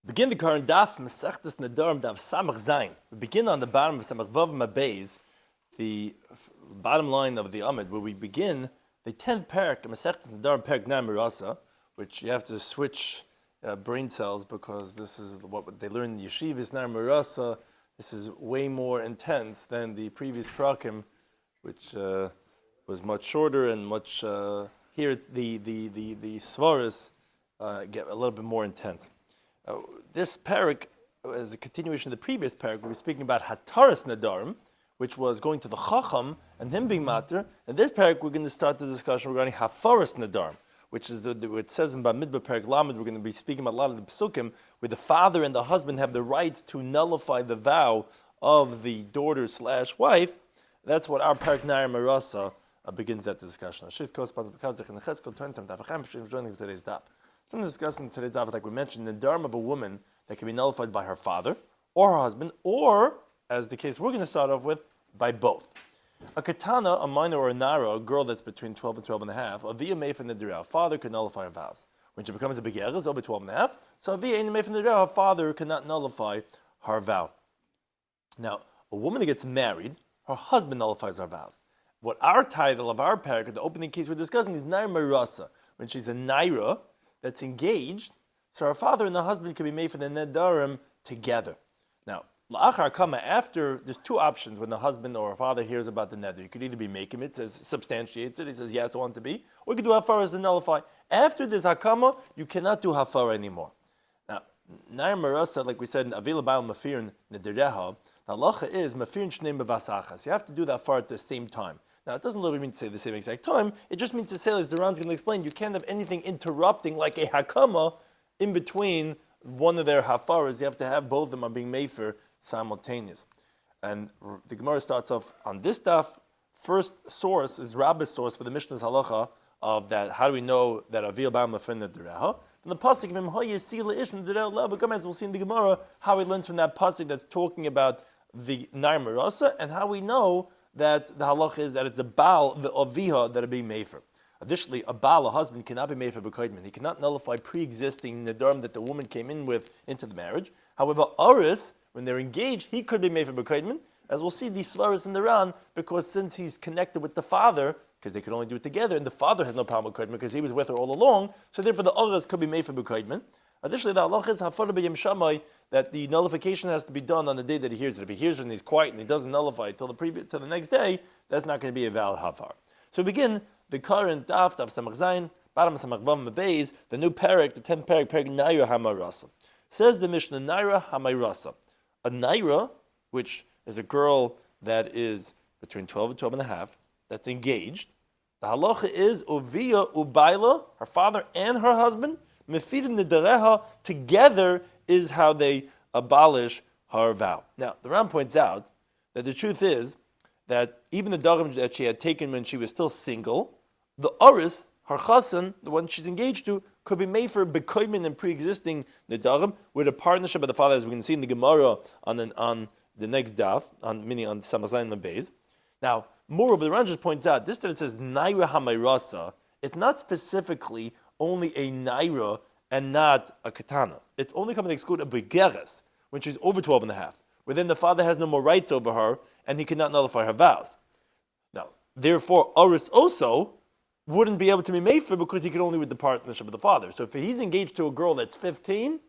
Begin the current Daf Mesechת Nedarim Daf Samach Zayin. We begin on the bottom of Samach Vav Mabeis, the bottom line of the Amid, where we begin the 10th parak, Mesechת Nedarim Parak Nar Mirasa, which you have to switch brain cells because this is what they learn in the yeshivas. Nar Mirasa, this is way more intense than the previous parakim, which was much shorter and much. Here it's the svaras get a little bit more intense. This parak is a continuation of the previous parak. We were speaking about Hataras Nadarim, which was going to the Chacham and him being matter. And this parak, we're going to start the discussion regarding Hafaras Nadarim, which is what it says in Bamidbar Parak Lamed. We're going to be speaking about a lot of the psukim where the father and the husband have the rights to nullify the vow of the daughter/wife. That's what our parak Nar Mirasa begins that discussion. Today's daf. So I'm discussing today's daf, like we mentioned, the Nedarim of a woman that can be nullified by her father or her husband, or, as the case we're going to start off with, by both. A katana, a minor or a nara, a girl that's between 12 and 12 and a half, a via meif and nidra, a father can nullify her vows. When she becomes a begeres, over 12 and a half, so a via meif and nidra, her father cannot nullify her vow. Now, a woman that gets married, her husband nullifies her vows. What our title of our parak, the opening case we're discussing, is Nair Marasa. When she's a naira that's engaged, so her father and the husband can be made for the Nedarim together. Now, la'achar kama, after, there's two options when the husband or her father hears about the neder. You could either be making it, says substantiates it, he says yes, I want to be, or you could do hafara to nullify. After this hakama, you cannot do hafara anymore. Now, Nair Marasa, like we said in Avila Baal Mafir Nedereha, the halacha is Mafir Shnei Mevasachas. You have to do that hafara at the same time. Now, it doesn't literally mean to say the same exact time. It just means to say, as the Ran's going to explain, you can't have anything interrupting, like a hakama, in between one of their hafaras. You have to have both of them are being made for simultaneous. And the Gemara starts off on this daf. First source is Rabbi's source for the Mishnah's halacha of that. How do we know that avil ba'al mafin nedereha? From the pasuk of him hoyesila ish nedereha. But as we'll see in the Gemara, how he learns from that pasuk that's talking about the Nair Marasa, and how we know that the halach is that it's a baal, the aviha, that are being made for. Additionally, a baal, a husband, cannot be made for b'koidman. He cannot nullify pre-existing nedarim that the woman came in with into the marriage. However, aris, when they're engaged, he could be made for b'koidman. As we'll see, these svaras in the Ran, because since he's connected with the father, because they could only do it together, and the father has no problem with b'koidman because he was with her all along, so therefore the aris could be made for b'koidman. Additionally, the halach is hafara b'yem shamai, that the nullification has to be done on the day that he hears it. If he hears it and he's quiet and he doesn't nullify it till the next day, that's not going to be a valid hafar. So we begin the current daf Samach Zayin, bottom of Samach Vav Mabeis, the new parak, the 10th parak Naira Hamarasa. Says the Mishnah, Naira Hamarasa. A Naira, which is a girl that is between 12 and 12 and a half, that's engaged. The halacha is Uvia Ubaila, her father and her husband, Mefidim Nedareha, together is how they abolish her vow. Now, the Ram points out that the truth is that even the darim that she had taken when she was still single, the oris, her chassan, the one she's engaged to, could be made for bekoimin and pre-existing nedarim with a partnership of the father, as we can see in the Gemara on the next daf, meaning on Samazayim Beis. Now, moreover, the Ram just points out this that it says naira hamayrasa, it's not specifically only a naira and not a katana. It's only coming to exclude a begeres when she's over 12 and a half, where then the father has no more rights over her and he cannot nullify her vows. Now, therefore, Oris also wouldn't be able to be made for because he could only with the partnership of the father. So if he's engaged to a girl that's 15,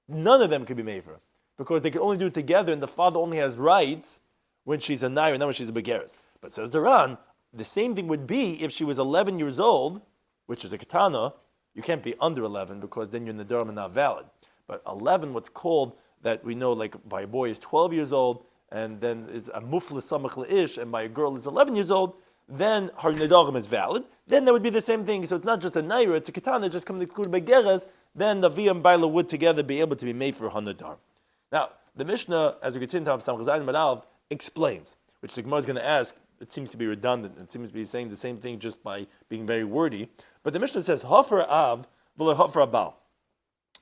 none of them could be made for because they can only do it together and the father only has rights when she's a nair and not when she's a begeres. But says the Ran, the same thing would be if she was 11 years old, which is a katana. You can't be under 11 because then your nedarim are not valid. But 11, what's called that we know, like by a boy is 12 years old, and then is a mufla samach le'ish, and by a girl is 11 years old, then her nedarim is valid. Then that would be the same thing. So it's not just a naira, it's a katana, it just comes included by geras. Then the via and baila would together be able to be made for her nedarim. Now, the Mishnah, as we continue to have Samach Zayin Madav, explains, which the Gemara is going to ask. It seems to be redundant. It seems to be saying the same thing just by being very wordy. But the Mishnah says, Hafar av v'lo hafar abal.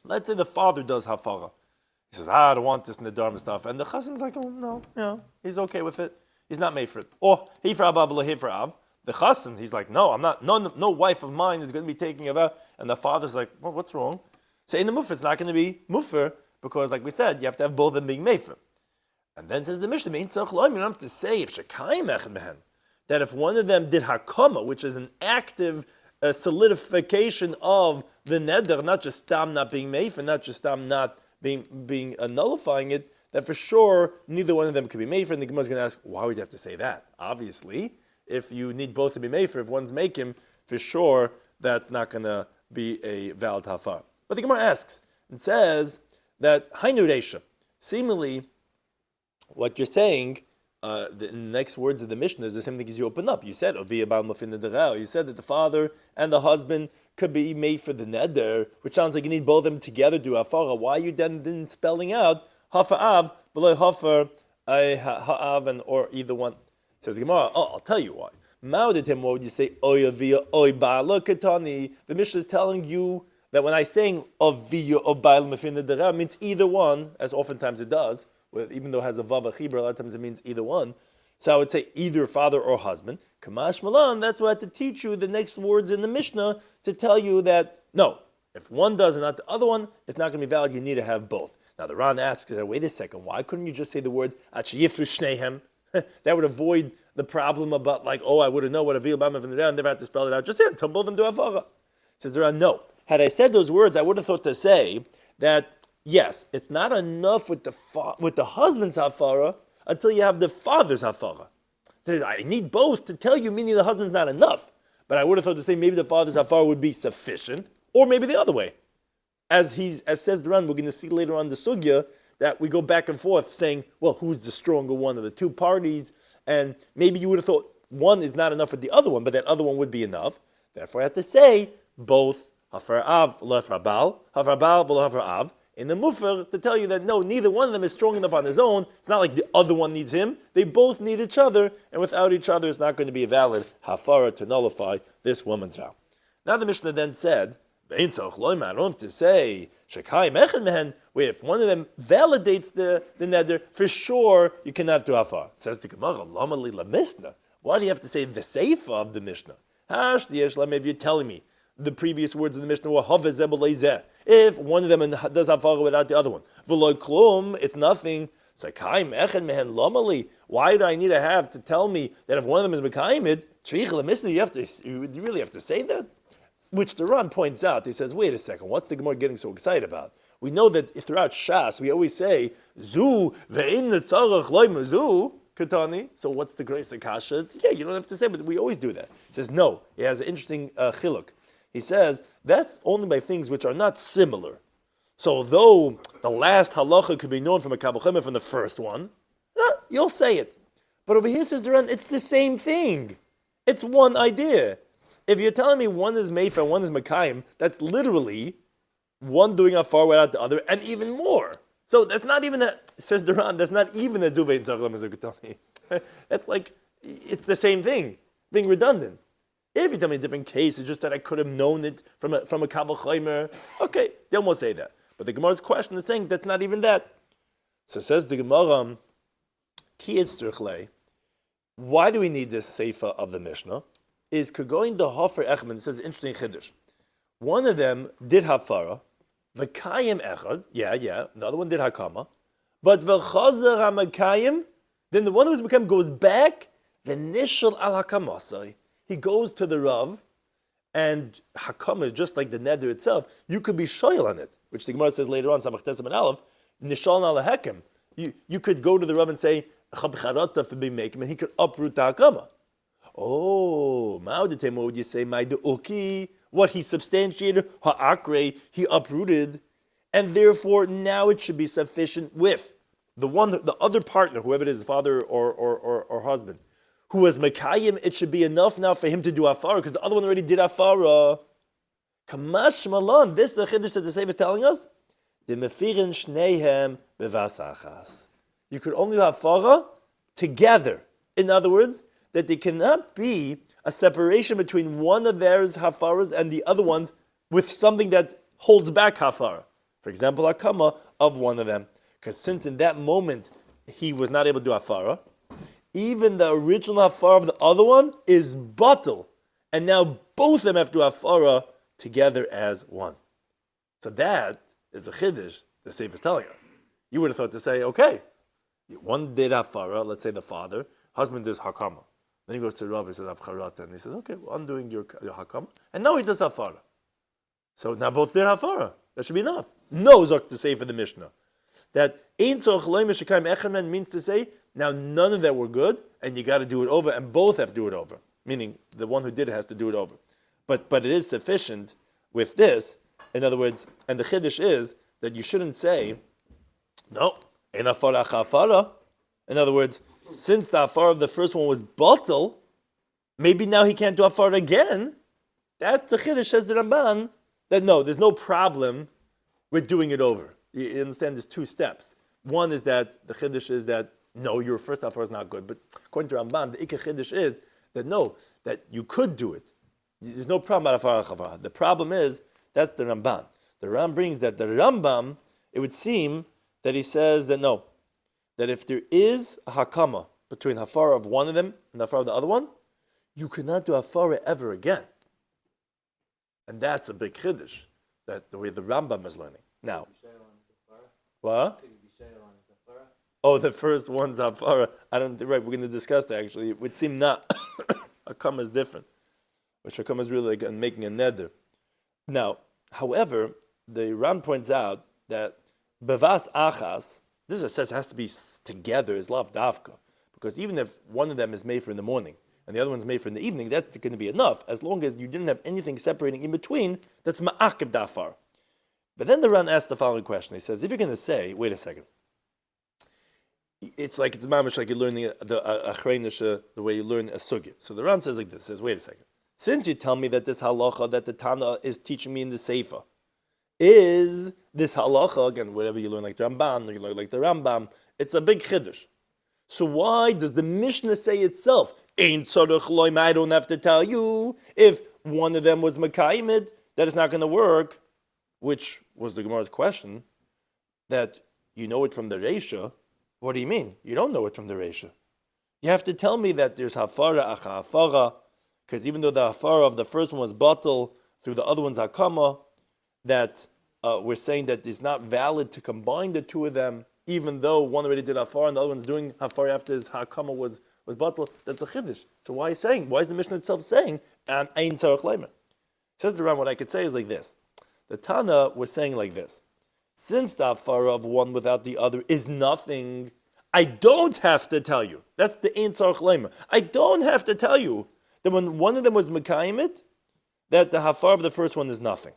Let's say the father does hafara. He says, I don't want this nedarim stuff. And the chassan's like, oh, no, he's okay with it. He's not made for it. Or, hifar abal v'lo hifar av. The chassan, he's like, no, I'm not, no wife of mine is going to be taking a vow. And the father's like, well, what's wrong? So in the mufar, it's not going to be mufar because, like we said, you have to have both of them being mefer. And then says the Mishnah, you don't have to say if shekayim echad mehen, that if one of them did hakama, which is an active solidification of the neder, not just stam not being mefer, not just stam not being nullifying it, that for sure neither one of them can be mefer. And the Gemara is going to ask, why would you have to say that? Obviously, if you need both to be mefer, if one's making, for sure that's not going to be a valid hafar. But the Gemara asks and says that hainu reisha, seemingly what you're saying, the next words of the Mishnah is the same thing as you open up. You said, you said that the father and the husband could be made for the neder, which sounds like you need both of them together to do hafara. Why are you then spelling out hafa av, below hafa ha'av, and or either one? Says the Gemara, I'll tell you why. Ma'odet what would you say? Oy via oy ba'ala katani. The Mishnah is telling you that when I saying of via or ba'al mefin neder means either one, as oftentimes it does. Even though it has a vav achibra, a lot of times it means either one. So I would say either father or husband. Kamash malan, that's why I have to teach you the next words in the Mishnah to tell you that, no, if one does and not the other one, it's not going to be valid. You need to have both. Now the Ran asks, wait a second, why couldn't you just say the words, Achiyifru shnehem? That would avoid the problem about I would have known what a vilbam from the down, never had to spell it out. Just say it, both of them do hafara. Says the Ran, no. Had I said those words, I would have thought to say that yes, it's not enough with the husband's hafara until you have the father's hafara. I need both to tell you, meaning the husband's not enough. But I would have thought to say maybe the father's hafara would be sufficient, or maybe the other way. As says the Ran, we're going to see later on the sugya that we go back and forth saying, well, who's the stronger one of the two parties? And maybe you would have thought one is not enough for the other one, but that other one would be enough. Therefore, I have to say both hafar av lefar bal, hafar bal below hafar av. In the Mufar, to tell you that no, neither one of them is strong enough on his own. It's not like the other one needs him. They both need each other, and without each other, it's not going to be a valid hafara to nullify this woman's vow. Now the Mishnah then said, I don't have to say, where if one of them validates the neder, for sure you cannot do hafara. Says the Gemara, why do you have to say the seifa of the Mishnah? Maybe you're telling me the previous words of the Mishnah were if one of them does hafara without the other one, it's nothing. Why do I need to have to tell me that if one of them is mekayim, you really have to say that? Which the Ran points out. He says, wait a second, what's the Gemara getting so excited about? We know that throughout Shas we always say zu ve'in netzarach loy zu katani. So what's the grace of kasha? Yeah, you don't have to say, but we always do that. He says no. He has an interesting chiluk. He says, that's only by things which are not similar. So though the last halacha could be known from a Kabbalah Chemah from the first one, you'll say it. But over here says the Ran, it's the same thing. It's one idea. If you're telling me one is Mefer, one is Mekayim, that's literally one doing afar without the other, and even more. So that's not even says the Ran, that's not even a Zuvei Tzachlam Ezukatani. That's like, it's the same thing, being redundant. If you tell me a different case, it's just that I could have known it from a Kabbalah Chaimer. Okay, then we'll say that. But the Gemara's question is saying that's not even that. So says the Gemara, Ki Yitztrichle, why do we need this Seifa of the Mishnah? Is Kagoin the Hofer Echman, it says interesting Chiddush. One of them did Hafara, V'kayim Echad, the other one did Hakama, but V'chazer HaMakayim, then the one who was Makayim goes back, V'nishal al Hakamasai. He goes to the Rav, and Hakam is just like the neder itself. You could be shoyal on it, which the Gemara says later on, Samach Tesam and Aleph, Nishal al Hakim. You could go to the Rav and say, and he could uproot the Hakama. Oh, Ma'odetem, what would you say? My Uki, what he substantiated, Ha'akre, he uprooted, and therefore now it should be sufficient with the other partner, whoever it is, father or husband, who was Mekayim, it should be enough now for him to do Afara, because the other one already did Afara. Kamash Malan, this is the Chiddush that the Sefer is telling us. The Mefirin Shnehem Bevasachas. You could only do Afara together. In other words, that there cannot be a separation between one of theirs Hafaras and the other ones with something that holds back Hafara. For example, Akama of one of them. Because since in that moment he was not able to do Hafara, even the original hafara of the other one is batal, and now both of them have to do hafara together as one. So that is a chiddush the Sefer is telling us. You would have thought to say, okay, one did hafara, let's say the father, husband does hakama. Then he goes to Rav, he says avcharata, and he says, okay, well, I'm doing your hakama, and now he does hafara. So now both did hafara. That should be enough. No, Zok to say for the Mishnah. That ein tzorach loim shekayim echamen means to say, now none of that were good, and you got to do it over, and both have to do it over. Meaning, the one who did it has to do it over. But it is sufficient with this. In other words, and the chiddush is that you shouldn't say, no, ein hafara chafara. In other words, since the hafara of the first one was batal, maybe now he can't do hafara again. That's the chiddush, says the Ramban, that no, there's no problem with doing it over. You understand there's two steps. One is that the chiddush is that no, your first hafara is not good. But according to Ramban, the ikar chiddush is that no, that you could do it. There's no problem about hafara chavara. The problem is, that's the Ramban. The Ram brings that the Rambam, it would seem that he says that no, that if there is a hakama between hafara of one of them and hafara of the other one, you cannot do hafara ever again. And that's a big chiddush, that the way the Rambam is learning. Now, what? Oh, the first one's hafara. Right, we're going to discuss that actually. It would seem not. Hakama is different. Which Hakama is really like making a neder. Now, however, the Ram points out that bevas achas, this says has to be together, is lav davka. Because even if one of them is made for in the morning, and the other one's made for in the evening, that's going to be enough, as long as you didn't have anything separating in between, that's ma'akev dafar. But then the Ran asks the following question. He says, if you're going to say, wait a second, it's mamish like you're learning the achreinisha, the way you learn a sugya. So the Ran says like this, says, wait a second. Since you tell me that this halacha that the Tana is teaching me in the Sefer, is this halacha, again, whatever you learn like the Ramban, or you learn like the Rambam, it's a big chiddush. So why does the Mishnah say itself, Ein tzorach loim, I don't have to tell you, if one of them was Mekayimid, that it's not going to work, which was the Gemara's question, that you know it from the Reisha. What do you mean? You don't know it from the Reisha. You have to tell me that there's hafara acha hafara, because even though the hafara of the first one was batal, through the other one's hakama, that we're saying that it's not valid to combine the two of them, even though one already did hafara and the other one's doing hafara after his hakama was batal. That's a chiddush. So why is the Mishnah itself saying, and ein tzarech leimer? Says the Ram, what I could say is like this. The Tana was saying like this. Since the hafara of one without the other is nothing, I don't have to tell you. That's the ein tzarech leimer. I don't have to tell you that when one of them was mekayim, that the hafar of the first one is nothing.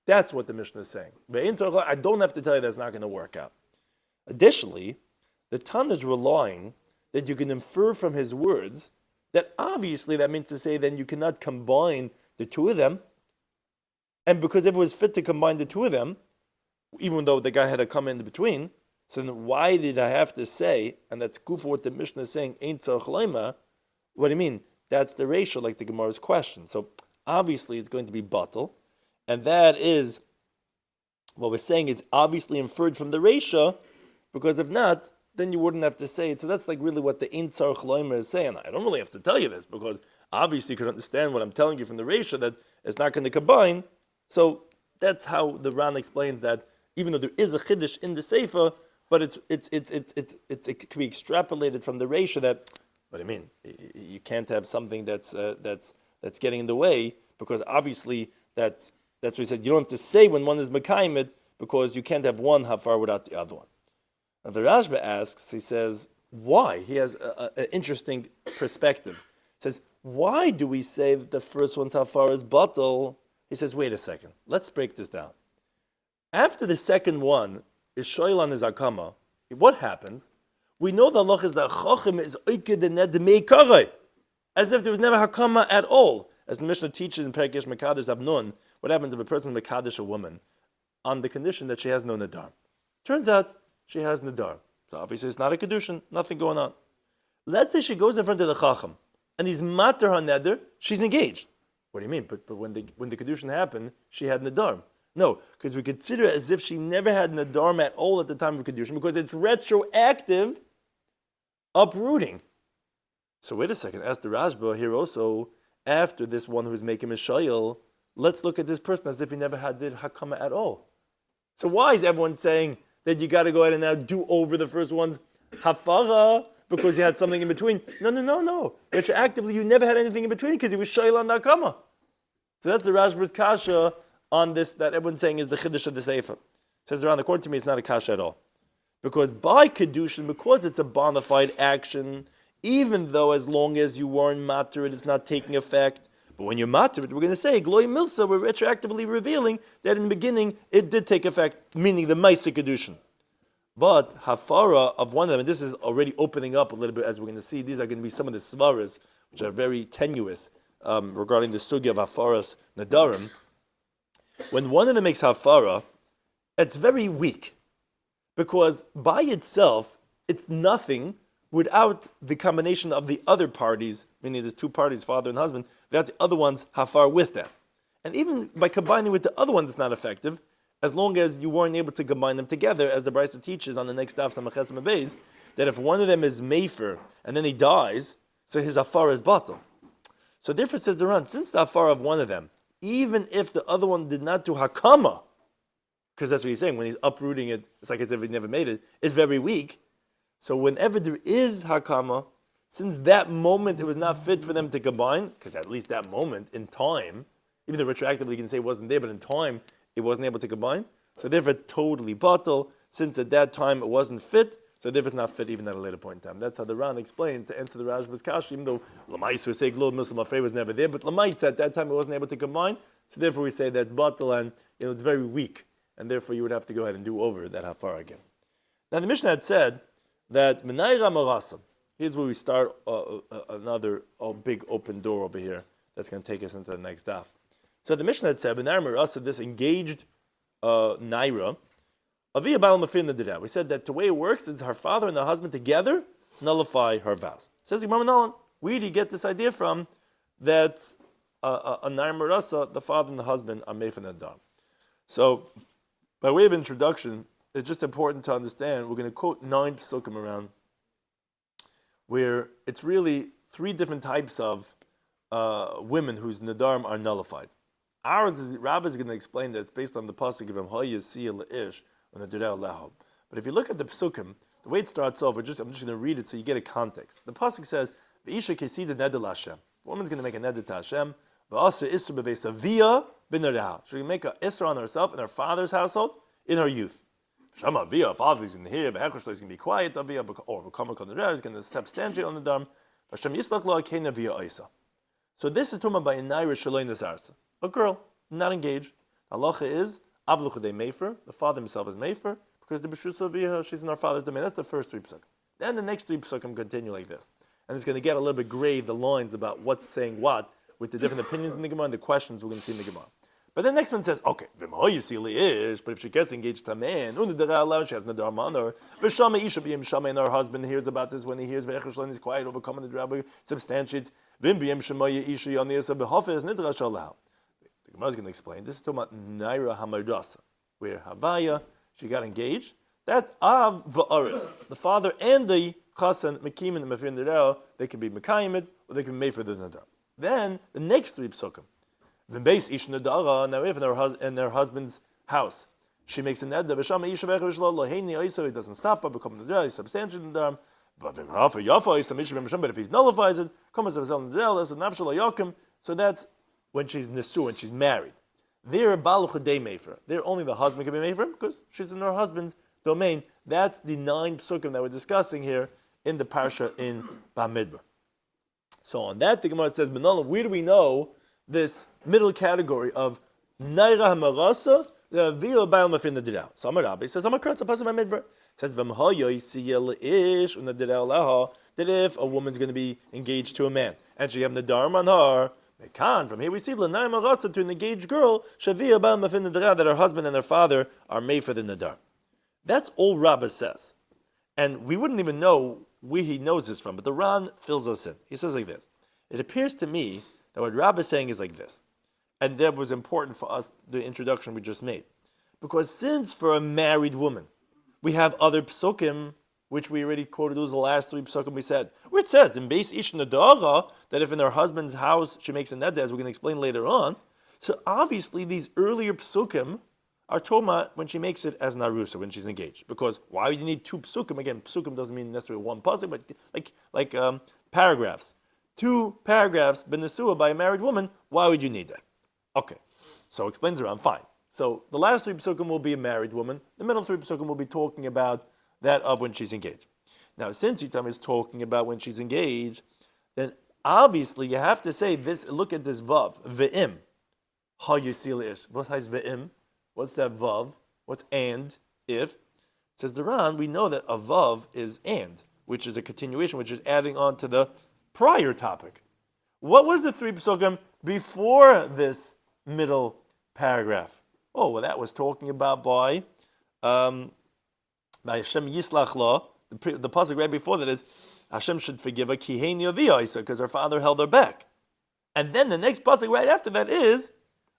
That's what the Mishnah is saying. I don't have to tell you that's not going to work out. Additionally, the Tana is relying that you can infer from his words that obviously that means to say then you cannot combine the two of them. And because if it was fit to combine the two of them, even though the guy had to come in between, so then why did I have to say, and that's good for what the Mishnah is saying, Ein tzarech leima, what do you mean? That's the ratio, like the Gemara's question. So obviously it's going to be batal, and that is what we're saying is obviously inferred from the ratio, because if not, then you wouldn't have to say it. So that's like really what the Ein tzarech leima is saying. I don't really have to tell you this, because obviously you can understand what I'm telling you from the ratio that it's not going to combine. So that's how the Ran explains that even though there is a chiddush in the Sefer, but it can be extrapolated from the ratio that, what do you mean? You can't have something that's getting in the way, because obviously that's what he said. You don't have to say when one is mekayim, because you can't have one hafar without the other one. Now the Rashba asks, he says, why? He has an interesting perspective. He says, why do we say that the first one's hafar is batal? He says, wait a second, let's break this down. After the second one is shoyl on his akama, what happens? We know the halach is that chacham is oiked the ned meikare, as if there was never hakama at all. As the Mishnah teaches in Perikish Mekadesh Abnun, what happens if a person Mekadesh a woman on the condition that she has no nadar? Turns out she has nadar. So obviously it's not a kedushin, nothing going on. Let's say she goes in front of the chacham and he's mater her neder, she's engaged. What do you mean? But when the kedushin happened, she had nadar. No, because we consider it as if she never had nadarim at all at the time of kedushin, because it's retroactive uprooting. So wait a second, ask the Rashba here also, after this one who's making Mishayel, let's look at this person as if he never did hakama at all. So why is everyone saying that you got to go ahead and now do over the first one's hafara because you had something in between. No. Retroactively, you never had anything in between because he was shayla on nakama. So that's the Rashba's kasha on this that everyone's saying is the chiddush of the sefer. Says around, according to me, it's not a kasha at all. Because by kedushin, because it's a bona fide action, even though as long as you weren't matter it, it's not taking effect. But when you're matter it, we're going to say, gloy milsa, we're retroactively revealing that in the beginning it did take effect, meaning the ma'aseh kedushin. But hafara of one of them, and this is already opening up a little bit as we're going to see, these are going to be some of the svaras, which are very tenuous regarding the sugya of hafaras nadarim. When one of them makes hafara, it's very weak. Because by itself, it's nothing without the combination of the other parties, meaning there's two parties, father and husband, without the other ones hafar with that. And even by combining with the other one, it's not effective, as long as you weren't able to combine them together, as the Brisa teaches on the next Daf Samaches Mabeis, that if one of them is mefer and then he dies, so his hafar is batal. So therefore it says the Ran, since the hafar of one of them, even if the other one did not do hakama, because that's what he's saying, when he's uprooting it, it's like as if he never made it, it's very weak. So whenever there is hakama, since that moment it was not fit for them to combine, because at least that moment in time, even though retroactively you can say it wasn't there, but in time it wasn't able to combine, so therefore it's totally batal, since at that time it wasn't fit, so therefore it's not fit even at a later point in time. That's how the Ran explains to answer the Rashba's kasha, even though Lamais would say Global Muslim Afraid was never there, but Lamais at that time it wasn't able to combine, so therefore we say that's batal and it's very weak. And therefore you would have to go ahead and do over that hafar again. Now the Mishnah had said that Menaira Marasa. Here's where we start another big open door over here that's going to take us into the next daf. So the Mishnah had said Menaira Marasa, this engaged Naira, Avia Baal Mafir Nedidah. We said that the way it works is her father and her husband together nullify her vows. Says the Gemara Nolan, where do you get this idea from that a Naira Marasa, the father and the husband are made for Nedidah? So by way of introduction, it's just important to understand, we're going to quote 9 psukim around, where it's really 3 different types of women whose nadarim are nullified. Ours is, Rabbi is going to explain that it's based on the pasuk of Ha'ya Siyah Le'ish and the Durei Lehav. But if you look at the psukim, the way it starts off, I'm just going to read it so you get a context. The pasuk says, V'isha kesida nedel Hashem. The woman's going to make a neder to Hashem. V'asr isra b'beis aviyah b'nereha. She's going to make an isra on herself in her father's household in her youth. Shama aviyah, father is going to hear, v'hechoshle is going to be quiet, aviyah, or v'kamak on the reha, is going to substantiate on the dharm. Hashem yislach lo akein aviyah isa. So this is talking by a naira shaloi nesarsa, a girl, not engaged. Halacha is avlucha de mefer. The father himself is mefer because the b'shus aviyah, she's in her father's domain. That's the first 3 psukim. Then the next 3 psukim continue like this, and it's going to get a little bit gray, the lines about what's saying what, with the different opinions in the Gemara and the questions we're going to see in the Gemara. But the next one says, okay, but if she gets engaged to a man, she has nadar manor, and her husband hears about this when he hears is quiet, overcoming the rabbi, substantiates, the Gemara is going to explain, this is talking about Naira Hamarasa, where Havaya, she got engaged, that Av Va'aris, the father and the Chasan, Mekim and the Mafir Nirel, they can be Mekayimid, or they can be made for the Nadar. Then, the next 3 psukim, the base ish nadara, now if in her husband's house, she makes a neder, v'shama ish v'echel v'shlo, heini oisa, he doesn't stop her, become nadar, he's substantial nadar, but if he nullifies it, comes as a nadar, as a nafshal yakim, so that's when she's nesu, when she's married. They're baluch day mefer. They're only the husband can be mefer because she's in her husband's domain. That's the 9 psukim that we're discussing here in the parsha in Bamidbar. So on that, the Gemara says, Manolam, where do we know this middle category of Naira Hamarasa, the Vila Baal Mafin Nedidah? So Amar Rabbi says, Amar Kratz, Pasuk Bamidbar. Says, V'mhayoy siyel ish u'nedidah leha, that if a woman's going to be engaged to a man, and she have Nedarim on her, Mekan, from here we see L'nai Marasa, to an engaged girl, Shavia Baal Mafin Nedidah, that her husband and her father are made for the Nedar. That's all Rabbi says. And we wouldn't even know where he knows this from, but the Ran fills us in. He says like this, it appears to me that what Rabbi is saying is like this. And that was important for us, the introduction we just made. Because since for a married woman, we have other psukim, which we already quoted, those the last 3 psukim we said, where it says, in Beis Ish Nadara, that if in her husband's house she makes a neder, as we're going to explain later on. So obviously these earlier psukim are Toma when she makes it as an arusa, when she's engaged. Because why would you need 2 psukim? Again, psukim doesn't mean necessarily 1 pasuk, but like paragraphs. 2 paragraphs b'nesua by a married woman, why would you need that? Okay, so explains around, fine. So the last 3 psukim will be a married woman. The middle 3 psukim will be talking about that of when she's engaged. Now, since you tell me it's talking about when she's engaged, then obviously you have to say this, look at this vav, ve'im. Ha yisil ish. What is ve'im? What's that vav? What's and, if? Says the Ran, we know that a vav is and, which is a continuation, which is adding on to the prior topic. What was the 3 psukim before this middle paragraph? Oh, well, that was talking about by Hashem Yislach La. The pasuk right before that is Hashem should forgive her because her father held her back. And then the next pasuk right after that is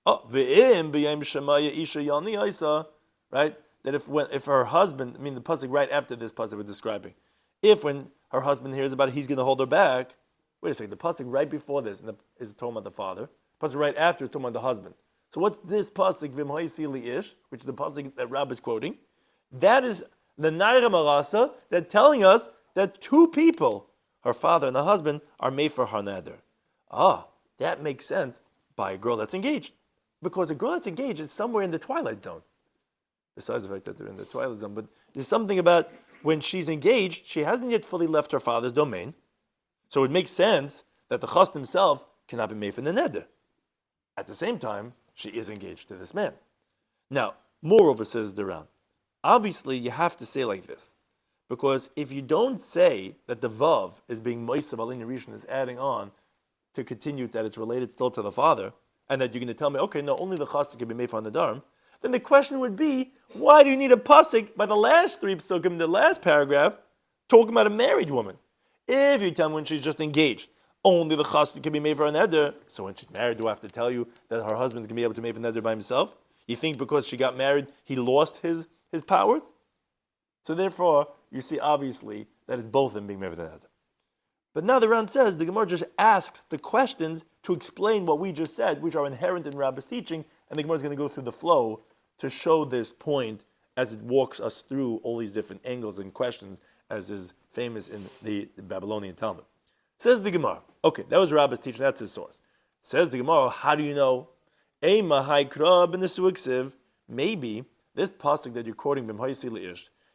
ve'im b'yem shemaya isha yoni isa, right? That if her husband, the pasuk right after this pasuk we're describing, if when her husband hears about it, he's going to hold her back. Wait a second, the pasuk right before this is talking about the father. The pasuk right after is talking about the husband. So what's this pasuk v'mha'isi li'ish, which is the pasuk that Rab is quoting? That is the Nedarim Arasa, that telling us that 2 people, her father and the husband, are made for her neder. That makes sense by a girl that's engaged. Because a girl that's engaged is somewhere in the twilight zone. Besides the fact that they're in the twilight zone. But there's something about when she's engaged, she hasn't yet fully left her father's domain. So it makes sense that the chassid himself cannot be made for the neder. At the same time, she is engaged to this man. Now, moreover, says the Ran, obviously you have to say like this. Because if you don't say that the vav is being moisav alin rishon, is adding on to continue that it's related still to the father, and that you're going to tell me, okay, no, only the chassid can be made for nadarim, then the question would be, why do you need a pasuk by the last 3 psukim, the last paragraph, talking about a married woman? If you tell me when she's just engaged, only the chassid can be made for a neder, so when she's married, do I have to tell you that her husband's going to be able to make for neder by himself? You think because she got married, he lost his powers? So therefore, you see obviously that it's both of them being made for the neder. But now the Ran says, the Gemara just asks the questions to explain what we just said, which are inherent in Rabbi's teaching, and the Gemara is going to go through the flow to show this point as it walks us through all these different angles and questions, as is famous in the Babylonian Talmud. Says the Gemara, okay, that was Rabbi's teaching, that's his source. Says the Gemara, how do you know? Maybe this pasuk that you're quoting,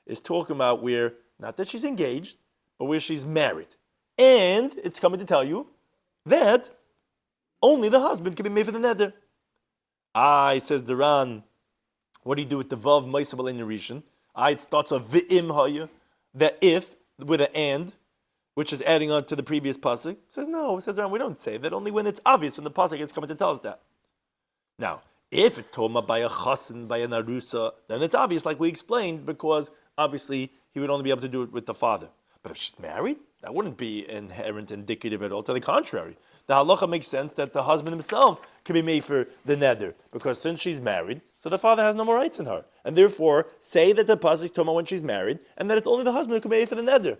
is talking about where, not that she's engaged, but where she's married. And it's coming to tell you that only the husband can be made for the neder. Says the Ran, what do you do with the vav ma'isabal in rishon? It starts off v'im haya, that if, with an and, which is adding on to the previous pasuk. Says no, says the Ran, we don't say that, only when it's obvious when the pasuk is coming to tell us that. Now, if it's told by a chassan, by an arusa, then it's obvious, like we explained, because obviously he would only be able to do it with the father. But if she's married, that wouldn't be inherent indicative at all. To the contrary, the halacha makes sense that the husband himself can be made for the neder, because since she's married, so the father has no more rights in her. And therefore, say that the pasuk is talking when she's married, and that it's only the husband who can be made for the neder.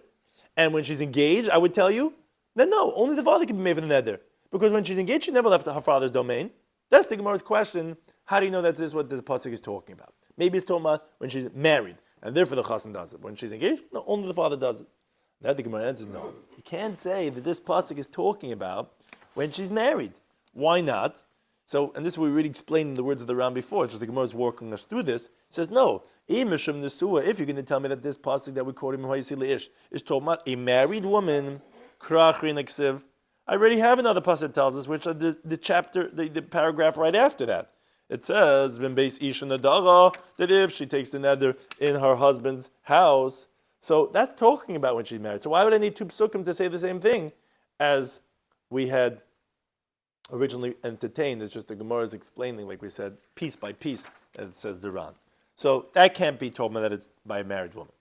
And when she's engaged, I would tell you, then no, only the father can be made for the neder. Because when she's engaged, she never left her father's domain. That's the Gemara's question. How do you know that this is what this pasuk is talking about? Maybe it's talking about when she's married, and therefore the chassan does it. When she's engaged, no, only the father does it. Now the Gemara answers, no. You can't say that this pasuk is talking about when she's married. Why not? So, and this we already explained in the words of the Ram before, just the Gemara is walking us through this. It says, no. If you're going to tell me that this pasuk that we quote in is talking about a married woman, I already have another pasuk that tells us, which are the chapter, the paragraph right after that. It says, that if she takes the neder in her husband's house, so that's talking about when she's married. So why would I need 2 psukim to say the same thing as we had originally entertained? It's just the Gemara is explaining, like we said, piece by piece, as it says the Ran. So that can't be told me that it's by a married woman.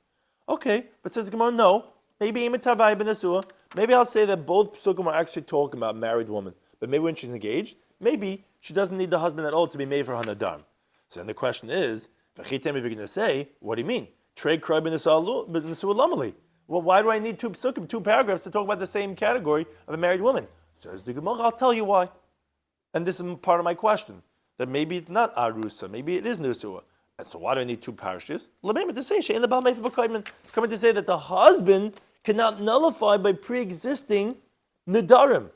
Okay, but says the Gemara, no. Maybe maybe I'll say that both psukim are actually talking about married woman. But maybe when she's engaged, maybe she doesn't need the husband at all to be made for her nadarim. So then the question is, if you're going to say, what do you mean? Well, why do I need 2 psukim, 2 paragraphs to talk about the same category of a married woman? Says the Gemara, I'll tell you why. And this is part of my question. That maybe it's not arusa, maybe it is nusua. And so why do I need two parashas? It's coming to say that the husband cannot nullify by pre-existing Nedarim.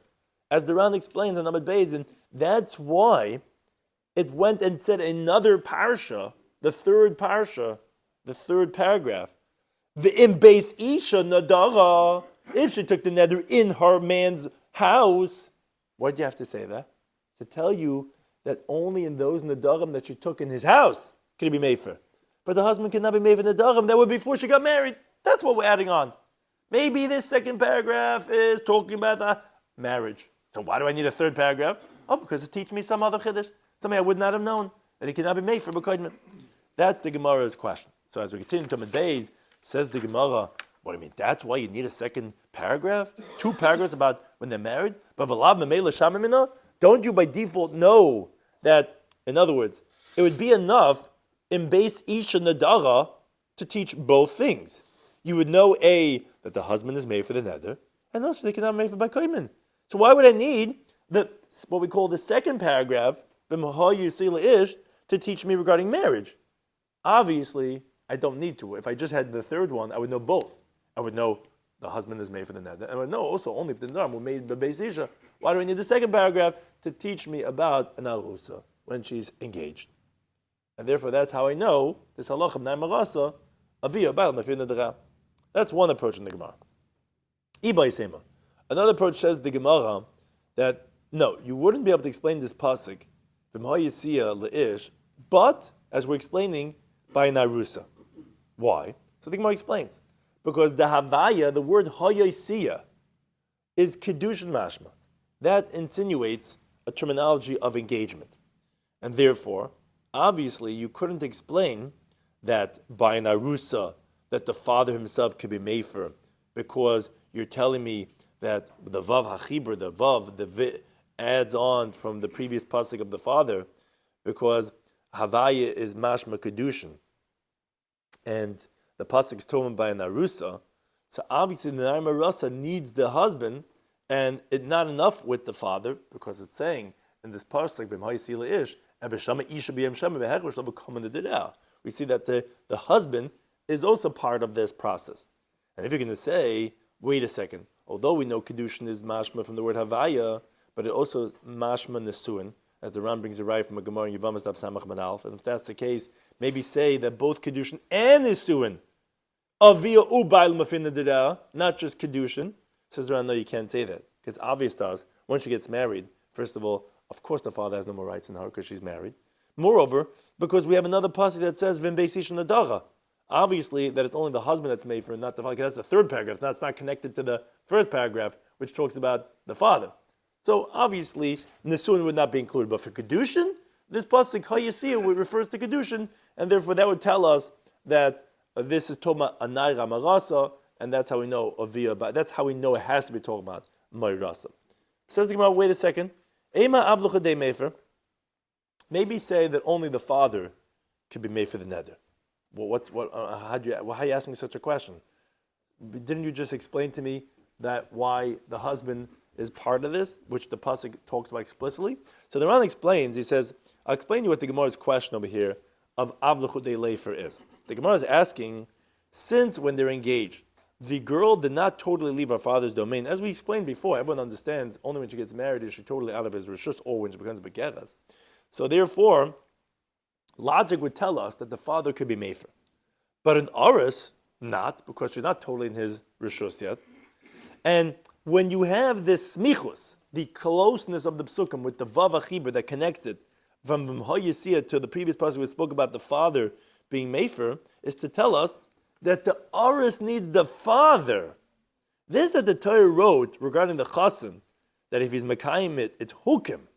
As the Ran explains on Amud Beis, and that's why it went and said another parsha, the third parsha, the third paragraph. V'im beis isha nadara. If she took the neder in her man's house, what did you have to say that? To tell you that only in those nadarim that she took in his house could it be mefer. But the husband cannot be mefer nadarim. That would be before she got married. That's what we're adding on. Maybe this second paragraph is talking about the marriage. So why do I need a third paragraph? Oh, because it's teaching me some other chiddush, something I would not have known, that he cannot be made for b'koidman. That's the Gemara's question. So as we continue to Amud Beis, says the Gemara, what do you mean? That's why you need a second paragraph? Two paragraphs about when they're married? Don't you by default know that, in other words, it would be enough in Beis Isha Nadara to teach both things. You would know A, that the husband is made for the neder, and also they cannot be made for b'koidman. So why would I need what we call the second paragraph, to teach me regarding marriage? Obviously, I don't need to. If I just had the third one, I would know both. I would know the husband is made for the neder, and I would know also only if the neder were made by Beis Isha. Why do I need the second paragraph to teach me about an arusa when she's engaged? And therefore, that's how I know this halach of naimarasa avia bal mafir nedera. That's one approach in the Gemara. Ibay sema. Another approach says the Gemara that no, you wouldn't be able to explain this pasuk but as we're explaining by an arusa. Why? So the Gemara explains because the havaya, the word hayisiya, is kedushin mashma. That insinuates a terminology of engagement, and therefore, obviously, you couldn't explain that by an arusa that the father himself could be mefer, because you're telling me that the vav hachibur, the vav, the vi, adds on from the previous pasuk of the father, because havaya is mashma kedushin, and the pasuk is told by an arusa. So obviously, the Nedarim Arasa needs the husband, and it's not enough with the father, because it's saying in this pasuk v'mhayisila ish and v'shama isha b'yem shema v'hechor shlo b'komen nedera. We see that the husband is also part of this process. And if you're going to say, wait a second, although we know kedushin is mashma from the word havaya, but it also mashma nesuin, as the Ram brings a right from a Gemara in Yevamos Daf Samach Manalf. And if that's the case, maybe say that both kedushin and nesuin avia ubayl mafin nedera, not just kedushin. Says the Ram, no, you can't say that, because obvious to us, once she gets married, first of all, of course the father has no more rights in her because she's married. Moreover, because we have another passage that says v'im beis isha nadara. Obviously, that it's only the husband that's made for, not the father. That's the third paragraph. That's not connected to the first paragraph, which talks about the father. So obviously, nesuin would not be included. But for kedushin, this pasuk hayisiya refers to kedushin, and therefore that would tell us that this is talking about anay ramarasa, and that's how we know avia. That's how we know it has to be talking about mayrasa. Says the Gemara, wait a second. Ema ablucha de mefer. Maybe say that only the father could be made for the neder. Well, how are you asking such a question? Didn't you just explain to me that why the husband is part of this, which the pasuk talks about explicitly? So the Ran explains. He says, "I'll explain to you what the Gemara's question over here of avluchut de leifer is." The Gemara is asking, since when they're engaged, the girl did not totally leave her father's domain. As we explained before, everyone understands only when she gets married is she totally out of his rishus, or when she becomes begeras. So therefore, logic would tell us that the father could be mefer. But in Aris, not, because she's not totally in his rishus yet. And when you have this smichus, the closeness of the psukim with the vav achibur that connects it from V'mhayisiya to the previous passage we spoke about the father being mefer, is to tell us that the Aris needs the father. This that the Torah wrote regarding the chassan, that if he's mekayim it, it's hukim,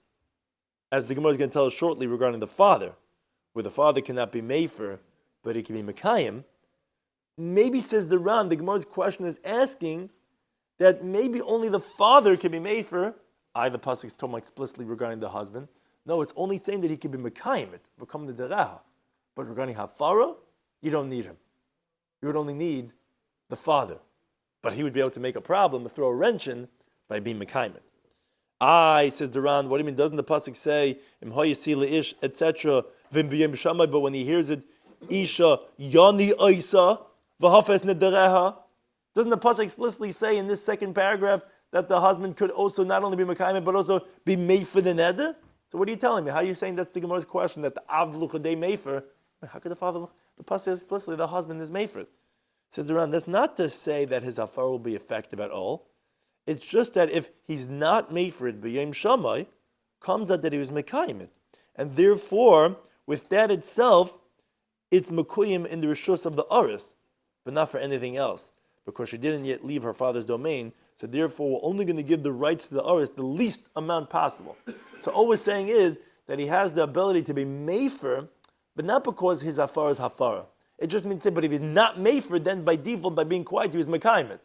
as the Gemara is going to tell us shortly regarding the father, where the father cannot be mefer, but he can be mekayim. Maybe, says the Ran, the Gemara's question is asking that maybe only the father can be mefer. The pasuk is talking explicitly regarding the husband. No, it's only saying that he can be mekayim it, become the deraha. But regarding hafara, you don't need him. You would only need the father. But he would be able to make a problem, throw a wrench in, by being mekayim it. Says the Ran, what do you mean? Doesn't the pasuk say, Im hayisi leish, etc., but when he hears it, Isha Yoni Oisa V'Hafes Nedereha. Doesn't the pasuk explicitly say in this second paragraph that the husband could also not only be Mekayim but also be made for the neder? So what are you telling me? How are you saying that's the Gemara's question that the Av Luchadei Mefer? How could the father? The pasuk says explicitly the husband is Mefer. Says around, that's not to say that his afar will be effective at all. It's just that if he's not made for it, b'yom shamai, comes out that he was mekayim it, and therefore, with that itself, it's mekuyim in the rishus of the aris, but not for anything else, because she didn't yet leave her father's domain. So therefore, we're only going to give the rights to the aris the least amount possible. So all we're saying is that he has the ability to be mefer, but not because his afar is hafara. It just means, but if he's not mefer, then by default, by being quiet, he was mekayim it.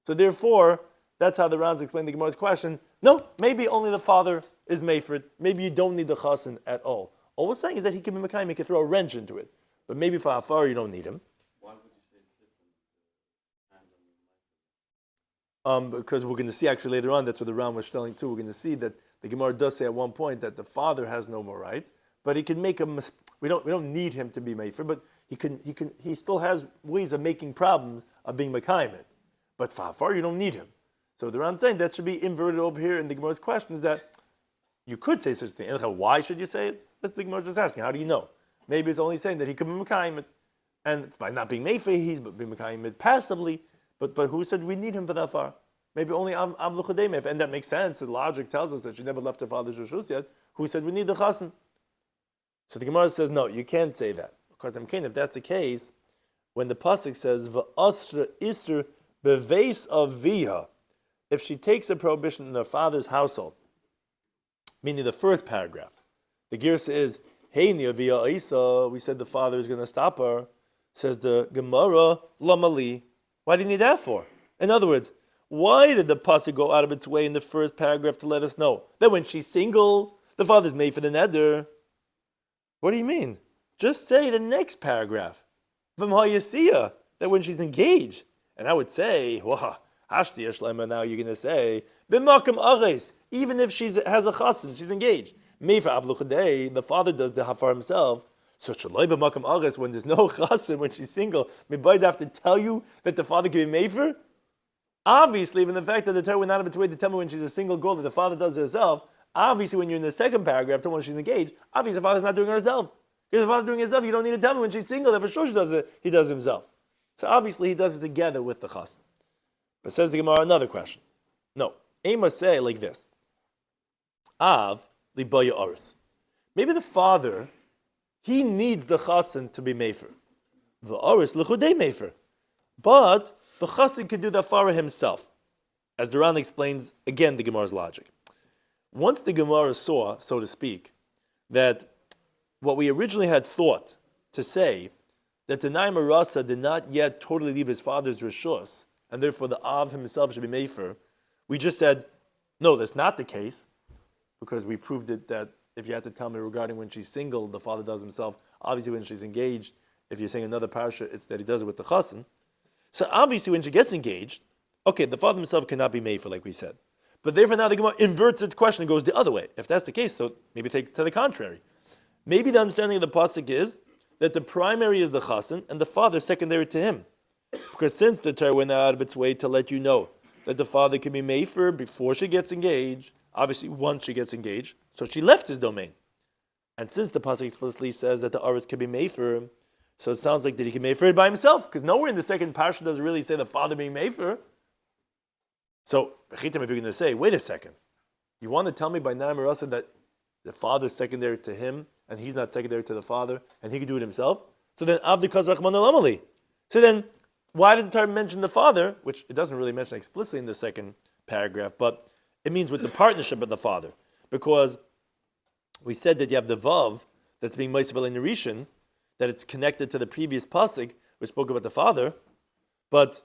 So therefore, that's how the Rans explain the Gemara's question. No, maybe only the father is mefer. Maybe you don't need the chasen at all. All we're saying is that he can be mekayim, he can throw a wrench into it. But maybe for hafar, you don't need him. Why would you say it's different? Because we're going to see actually later on, that's what the Ram was telling too. We're going to see that the Gemara does say at one point that the father has no more rights, but he can make a we don't need him to be mefer, but he still has ways of making problems of being mekayim it. But for hafar, you don't need him. So the Ram saying that should be inverted over here in the Gemara's question is that you could say such a thing. Why should you say it? That's the Gemara just asking. How do you know? Maybe it's only saying that he could be mekayim it, and by not being mefer, he's being mekayim it passively. But who said we need him for that far? Maybe only Av Luchadei Mefer, and that makes sense. The logic tells us that she never left her father's rishus yet. Who said we need the chasen? So the Gemara says no, you can't say that because if that's the case, when the pasuk says v'asra isr beveis avia, if she takes a prohibition in her father's household, meaning the first paragraph, the girsa is heini avia isa. We said the father is going to stop her. Says the Gemara lamali. Why do you need that for? In other words, why did the pasuk go out of its way in the first paragraph to let us know that when she's single, the father's made for the neder? What do you mean? Just say the next paragraph. That when she's engaged. And I would say, now you're going to say, even if she has a chassan, she's engaged. The father does the hafar himself. So when there's no chassan, when she's single, I have to tell you that the father can be mefer? Obviously, even the fact that the Torah went out of its way to tell me when she's a single girl that the father does it herself, obviously when you're in the second paragraph, when she's engaged, obviously the father's not doing it herself. Because the father's doing it himself, you don't need to tell me when she's single that for sure she does it, he does it himself. So obviously he does it together with the chassan. But says the Gemara, another question. No, Aim must say like this. Av libaya aris. Maybe the father, he needs the chassan to be mefer. The aris l'chudei mefer. But the chassan can do the farah himself. As the Ran explains, again, the Gemara's logic. Once the Gemara saw, so to speak, that what we originally had thought to say, that the Naim Rasa did not yet totally leave his father's rishus, and therefore the Av himself should be mefer, we just said, no, that's not the case, because we proved it that if you had to tell me regarding when she's single, the father does himself. Obviously, when she's engaged, if you're saying another parasha, it's that he does it with the chassan. So obviously, when she gets engaged, okay, the father himself cannot be mefer, like we said. But therefore, now the Gemara inverts its question and goes the other way. If that's the case, so maybe take to the contrary. Maybe the understanding of the pasuk is that the primary is the chassan and the father secondary to him. Because since the Torah went out of its way to let you know that the father can be mefer before she gets engaged, obviously once she gets engaged, so she left his domain. And since the pasuk explicitly says that the aris can be mefer, so it sounds like that he can mefer it by himself, because nowhere in the second parsha does it really say the father being mefer. So, if you're going to say, wait a second, you want to tell me by Naim Rasa that the father is secondary to him, and he's not secondary to the father, and he can do it himself? So then, Abdikaz Rachman Alamali. So then, why does the Torah mention the father, which it doesn't really mention explicitly in the second paragraph, but it means with the partnership of the father? Because we said that you have the Vav that's being Ma'asav in Rishon, that it's connected to the previous pasuk, which spoke about the father, but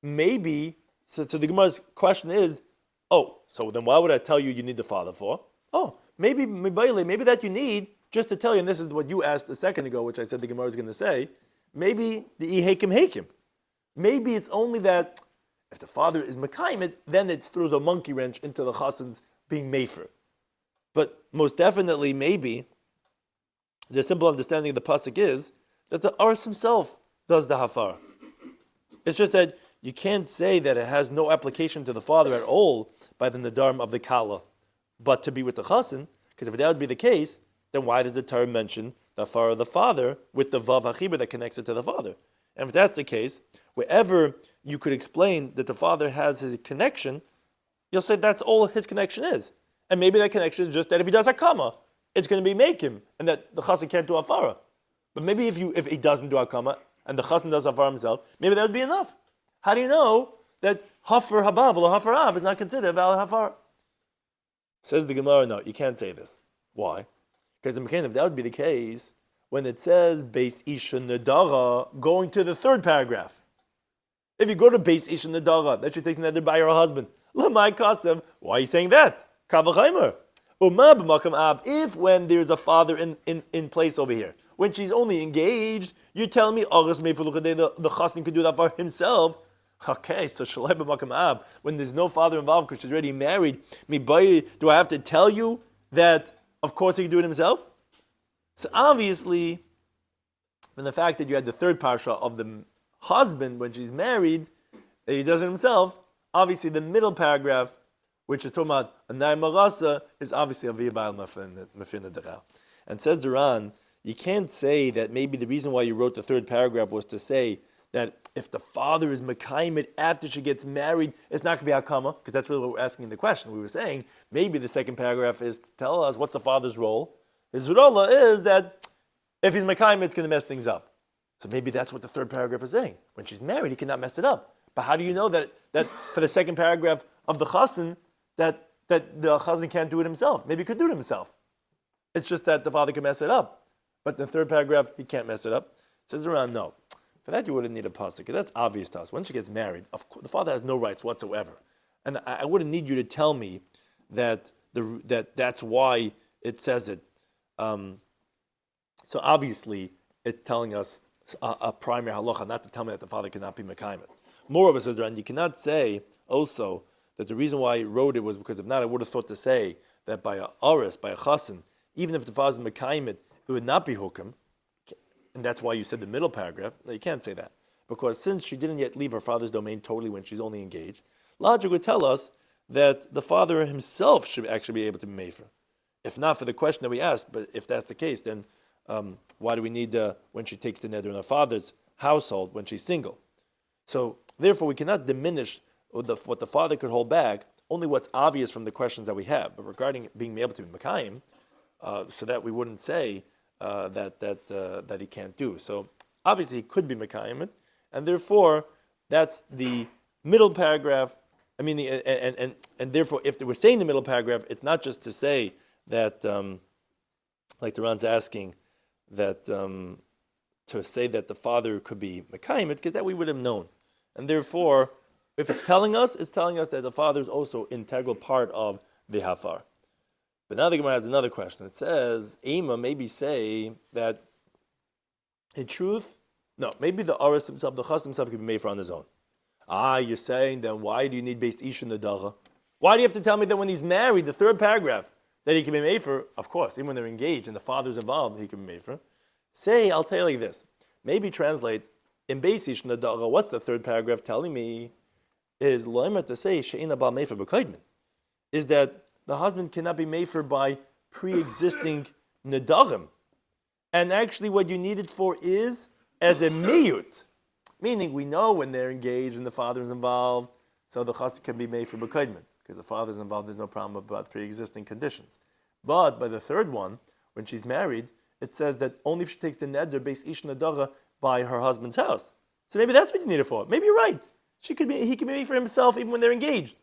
maybe, so the Gemara's question is, so then why would I tell you need the father for? Maybe that you need just to tell you, and this is what you asked a second ago, which I said the Gemara is going to say, maybe the hekim. Maybe it's only that if the father is mekayim, then it throws a monkey wrench into the chassan's being mefer. But most definitely, maybe, the simple understanding of the pasuk is that the Aris himself does the hafar. It's just that you can't say that it has no application to the father at all by the Nedarim of the Kala, but to be with the Chassan, because if that would be the case, then why does the Torah mention the hafar of the father with the Vav HaChibur that connects it to the father? And if that's the case, wherever you could explain that the father has his connection, you'll say that's all his connection is. And maybe that connection is just that if he does Hakama, it's going to be Mekim, and that the Chassan can't do Hafara. But maybe if he doesn't do Hakama, and the Chassan does Hafara himself, maybe that would be enough. How do you know that Hafar Habav or Hafar Av is not considered a valid Hafar? Says the Gemara, no, you can't say this. Why? Because if that would be the case, when it says Beis Isha Nedara, going to the third paragraph. If you go to Beis Isha Nedara, that she takes Neder by her husband. Lamai Kasev, why are you saying that? Kavachaimer. If when there's a father in place over here, when she's only engaged, you're telling me the chassan could do that for himself. Okay, so shalai b'makam ab. When there's no father involved because she's already married, do I have to tell you that of course he can do it himself? So obviously, from the fact that you had the third parsha of the husband when she's married, that he does it himself, obviously the middle paragraph, which is talking about a Naim Marasa, is obviously a V'yabal Mafin Nedarim. And says Duran, you can't say that maybe the reason why you wrote the third paragraph was to say that if the father is Mekayim after she gets married, it's not going to be Hakama, because that's really what we're asking in the question. We were saying maybe the second paragraph is to tell us what's the father's role. His role is that if he's Mekayim, it's going to mess things up. So maybe that's what the third paragraph is saying. When she's married, he cannot mess it up. But how do you know that for the second paragraph of the Chassan, that the Chazan can't do it himself? Maybe he could do it himself. It's just that the father can mess it up. But in the third paragraph, he can't mess it up. Says around, no. For that, you wouldn't need a pasuk. That's obvious to us. When she gets married, of course, the father has no rights whatsoever. And I wouldn't need you to tell me that that's why it says it. So obviously, it's telling us a primary halacha, not to tell me that the father cannot be mekayim. Moreover, says around, you cannot say also that the reason why he wrote it was because if not, I would have thought to say that by a aris, by a chassan, even if the father is mekayim it would not be hukum, and that's why you said the middle paragraph. No, you can't say that, because since she didn't yet leave her father's domain totally when she's only engaged, logic would tell us that the father himself should actually be able to be mefer. If not for the question that we asked, but if that's the case, then why do we need when she takes the neder in her father's household when she's single? So therefore, we cannot diminish what the father could hold back, only what's obvious from the questions that we have. But regarding being able to be Mekayim, so that we wouldn't say that he can't do. So obviously he could be Mekayim, and therefore that's the middle paragraph. I mean, and therefore, if we're saying the middle paragraph, it's not just to say that, like the Ran's asking, that to say that the father could be Mekayim, because that we would have known. And therefore, if it's telling us that the father is also an integral part of the Hafar. But now the Gemara has another question. It says, Ema maybe say that, in truth, no, maybe the Aris himself, the Chas himself, could be made for on his own. You're saying then why do you need Beis Isha Nedara? Why do you have to tell me that when he's married, the third paragraph, that he can be made for? Of course, even when they're engaged and the father's involved, he can be made for. Say, I'll tell you like this. Maybe translate, in Beis Isha Nedara, what's the third paragraph telling me? Is loimer to say she'ina bal mefer b'kaidmin, is that the husband cannot be mefer by pre-existing nedarim, and actually what you need it for is as a miyut, meaning we know when they're engaged and the father is involved, so the chassid can be mefer b'kaidmin because the father is involved. There's no problem about pre-existing conditions. But by the third one, when she's married, it says that only if she takes the neder Beis Ish Nedara by her husband's house. So maybe that's what you need it for. Maybe you're right. He can be made for himself even when they're engaged.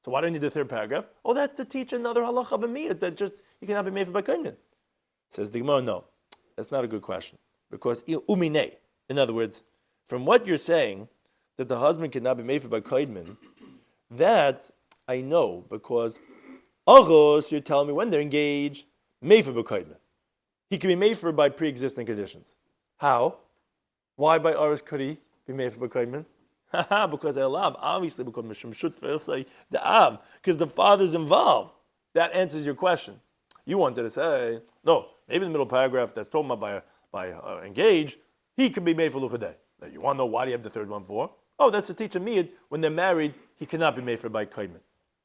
So why do you need the third paragraph? Oh, that's to teach another halacha of a miyut that just you cannot be made for by kainin. Says the Gemara, no, that's not a good question, because umine. In other words, from what you're saying that the husband cannot be made for by kainin, that I know because agos you're telling me when they're engaged made for by kainin. He can be made for by pre-existing conditions. How? Why by aris could he be made for by kainin? Because I love, obviously, because the Ab, because the father's involved. That answers your question. You wanted to say, no, maybe the middle paragraph that's talking about by engage, he could be made for luchadei. Now, you want to know why do you have the third one for? Oh, that's to teach a miyad. When they're married, he cannot be made for by kaidman.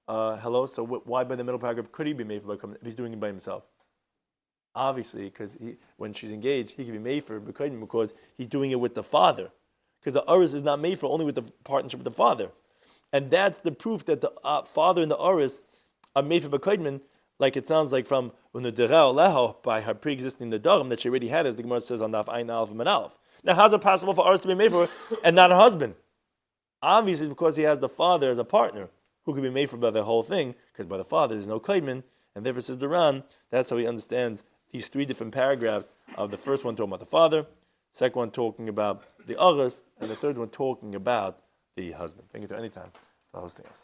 Hello, so why by the middle paragraph could he be made for by kaidman if he's doing it by himself? Obviously, because when she's engaged, he can be made for by kaidman because he's doing it with the father. Because the aris is not made for only with the partnership with the father. And that's the proof that the father and the aris are made for by kaidman, like it sounds like from by her pre-existing Nedarim that she already had, as the Gemara says on Daf Ayin Aleph and Aleph. Now, how's it possible for aris to be made for and not a husband? Obviously, because he has the father as a partner who could be made for by the whole thing, because by the father there's no kaidman, and therefore says the Ran, that's how he understands these three different paragraphs of the first one talking about the father, second one talking about the aris, and the third one talking about the husband. Thank you to any time for hosting us.